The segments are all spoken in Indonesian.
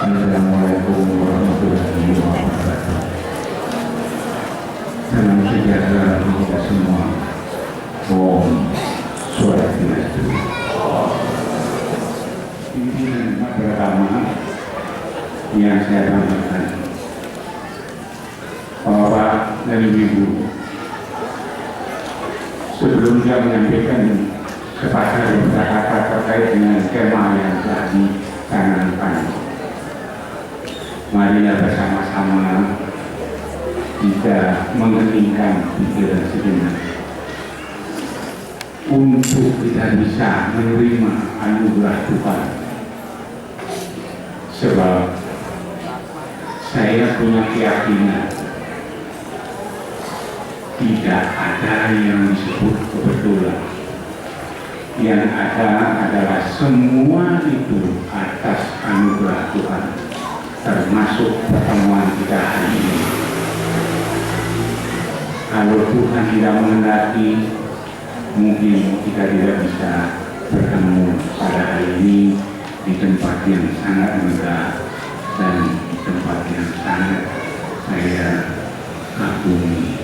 Assalamualaikum warahmatullahi wabarakatuh. Salam sejahtera bagi kita semua. Om Swastiastu. Pimpinan beragama yang saya banggakan, Bapak dan Ibu, sebelum dia menyampaikan sepatah kata terkait dengan tema yang telah dicanangkan, marilah bersama-sama kita mengheningkan pikiran sejenak untuk kita bisa menerima anugerah Tuhan. Sebab saya punya keyakinan tidak ada yang disebut kebetulan. Yang ada adalah semua itu atas anugerah Tuhan, termasuk pertemuan kita hari ini. Kalau Tuhan tidak menghendaki, mungkin kita tidak bisa bertemu pada hari ini di tempat yang sangat megah dan di tempat yang sangat saya kagumi.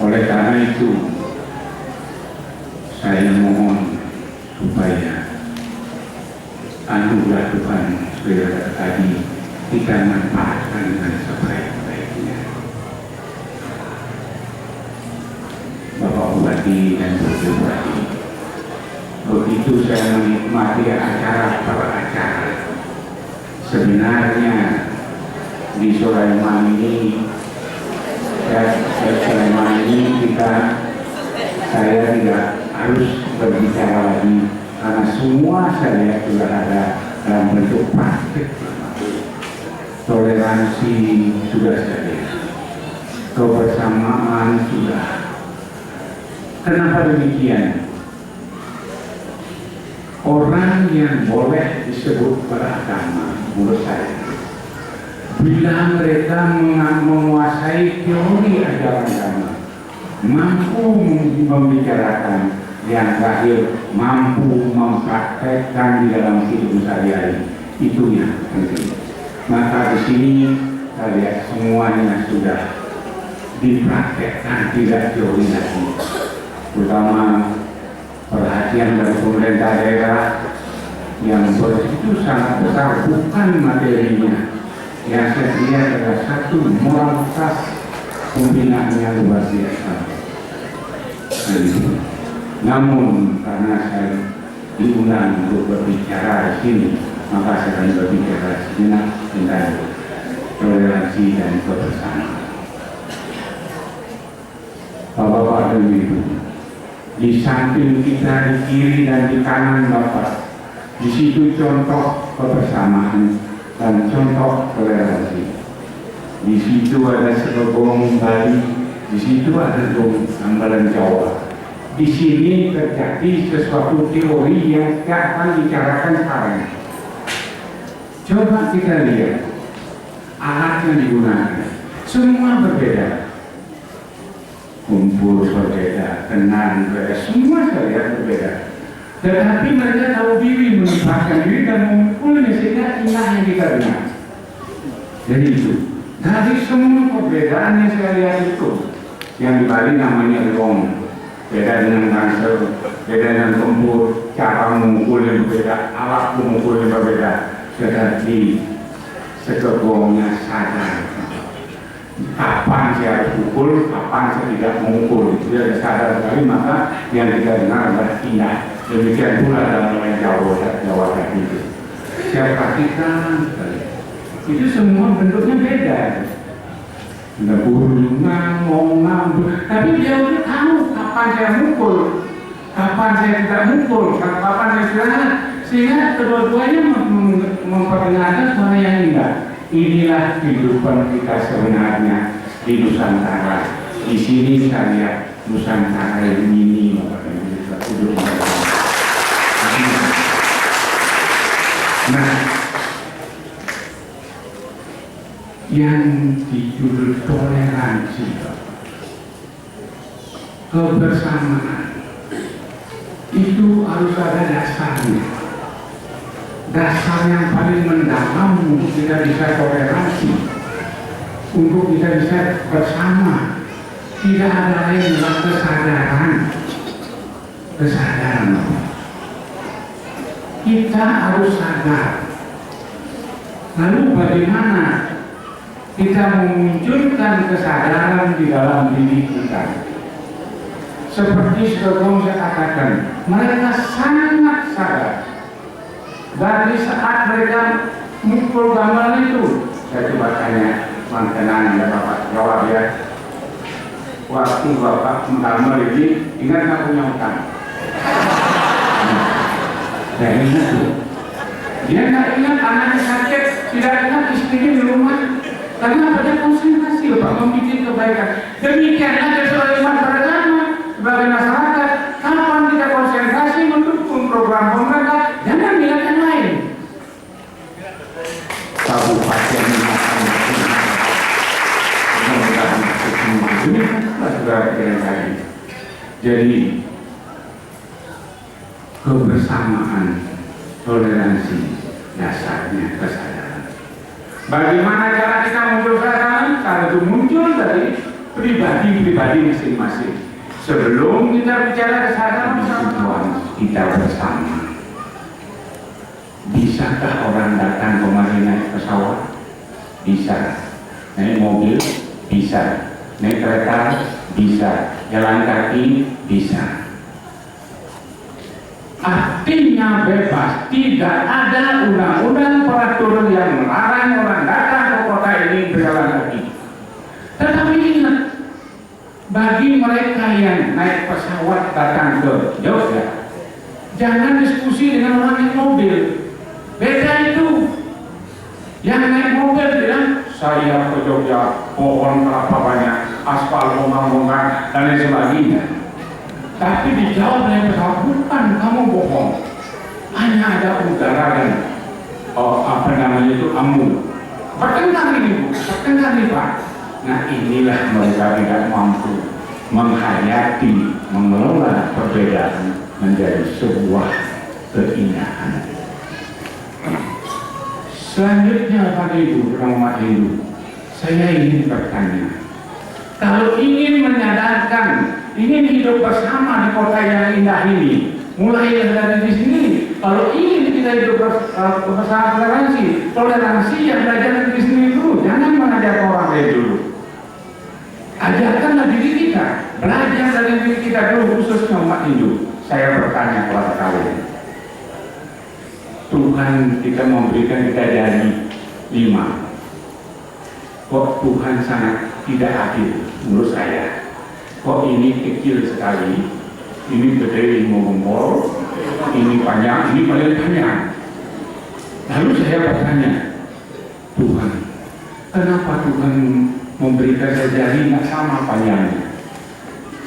Oleh karena itu, saya mohon supaya anugerah Tuhan seperti tadi kita manfaatkan dengan sebaik-baiknya. Bapak Bupati dan Ibu Bupati, begitu saya menikmati acara per acara, sebenarnya di Sulaiman ini saya tidak harus berbicara lagi karena semua saya sudah ada dalam bentuk praktik. Toleransi sudah saya, kebersamaan sudah. Kenapa demikian? Orang yang boleh disebut beragama menurut saya, bila mereka menguasai teori ajaran agama, mampu membicarakan, yang terakhir mampu mempraktekkan di dalam hidup sehari-hari, itu yang penting. Maka di sini saya lihat semuanya sudah dipraktekkan, tidak teori lagi. Terutama perhatian dari pemerintah daerah yang begitu sangat besar, bukan materinya. Yang saya lihat adalah satu moralitas pembinaan yang luar biasa. Namun karena saya diundang untuk berbicara di sini, maka saya akan berbicara sejenak tentang toleransi dan kebersamaan. Bapak-bapak dan Ibu, di samping kita di kiri dan di kanan Bapak, di situ contoh kebersamaan dan contoh toleransi. Di situ ada Sekegong Bali, di situ ada Gong Ambalan Jawa. Di sini terjadi sesuatu teori yang tidak akan dibicarakan sekarang. Coba kita lihat alat yang digunakan, semua berbeda. Kumpul berbeda, tenang berbeda, semua saya lihat berbeda. Tetapi mereka tahu diri, menempatkan diri dan mengumpulnya sehingga inilah yang kita dengar. Jadi itu, dari semua perbedaan yang saya lihat itu, yang di Bali namanya Gong, beda dengan dancer, beda dengan tempur, cara memukul yang berbeda, alat memukul yang berbeda. Tetapi Sekegongnya sadar kapan saya harus pukul, kapan saya tidak memukul. Dia sadar sekali, maka yang kita dengar adalah indah. Demikian pula dalam Jawa tadi itu. Saya perhatikan sekali. Itu semua bentuknya beda. Ada burungan, ngomong, tapi dia udah tahu kapan saya mukul, kapan saya tidak mukul, kapan saya istirahat. Sehingga kedua-duanya memperdengarkan suara yang indah. Inilah kehidupan kita sebenarnya di Nusantara. Di sini saya lihat Nusantara yang ini, nah, yang dijudul toleransi, kebersamaan, itu harus ada dasarnya. dasar yang paling mendalam untuk kita bisa toleransi, untuk kita bisa bersama. Tidak ada lain adalah kesadaran. Kita harus sadar. Lalu bagaimana kita memunculkan kesadaran di dalam diri kita? Seperti sebelum saya katakan, mereka sangat sadar. Dari saat mereka mukul gamelan itu, saya coba tanya mantenan ya Bapak jawab ya. Waktu Bapak menggambar ini, ingat nggak punya utang? Saya ingat tuh. Dia nggak ingat anaknya sakit, tidak ingat istrinya di rumah. Karena pada konsentrasi Bapak membuat kebaikan. Demikianlah sesuai iman beragama sebagai masyarakat. Kapan kita konsentrasi mendukung program pemerintah, jangan lihat yang lain. Kabupaten jadi kebersamaan, toleransi, dasarnya kesadaran. Bagaimana cara kita muncul kesadaran? Kalau itu muncul dari pribadi-pribadi masing-masing. Sebelum kita bicara kesadaran Tuhan, kita bersama. Bisakah orang datang kemari naik pesawat? Bisa. Naik mobil? Bisa. Naik kereta? Bisa. Jalan kaki? Bisa. Artinya bebas. Tidak ada undang-undang peraturan yang melarang orang datang ke kota ini berjalan kaki. Tetapi ingat, bagi mereka yang naik pesawat datang ke Jogja, jangan diskusi dengan orang naik mobil. Beda itu. Yang naik mobil bilang, saya ke Jogja, pohon kelapa banyak, aspal bongkar-bongkar, dan lain sebagainya. Tapi dijawab oleh pesawat, bukan, kamu bohong. Hanya ada udara dan embun. Pertengkar ini Bu, pertengkar ini Pak. Nah inilah mereka tidak mampu menghayati, mengelola perbedaan menjadi sebuah keindahan. Selanjutnya Pak Ibu, umat Hindu, saya ingin bertanya, kalau ingin menyadarkan, ingin hidup bersama di kota yang indah ini, mulai dari di sini. Kalau ingin kita hidup bersama toleransi yang belajar dari sini dulu, jangan mengajak orang lain dulu. Ajarkanlah diri kita, belajar dari diri kita dulu, khususnya umat Hindu. Saya bertanya kepada kalian, Tuhan kita memberikan kita jari 5. Kok Tuhan sangat tidak adil menurut saya? Kok ini kecil sekali, ini gede, ini mengompol, ini panjang, ini paling panjang. Lalu saya bertanya, Tuhan, kenapa Tuhan memberikan saya jari nggak sama panjangnya?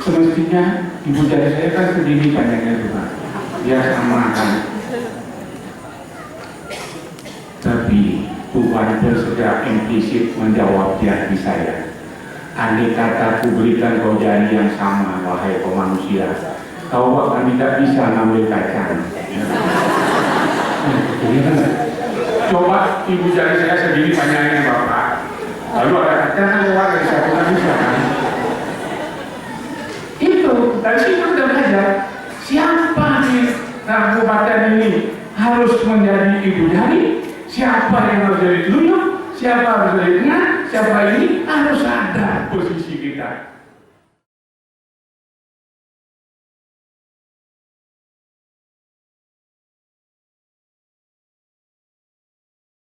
Semestinya ibu jari saya kan segini panjangnya Tuhan, dia sama kan? Tapi Tuhan pun sudah implisit menjawab di hati saya. Andai kata ku berikan kau jari yang sama, wahai kau manusia, kau akan tidak bisa ngambil kacang. Coba ibu jari saya segini panjangnya Bapak, lalu ada kacang keluar dari satu manusia kan? Itu dari situ kita belajar siapa di kabupaten ini harus menjadi ibu jari. Siapa yang harus jadi telunjuk, siapa harus jadi tengah, siapa ini harus ada posisi kita.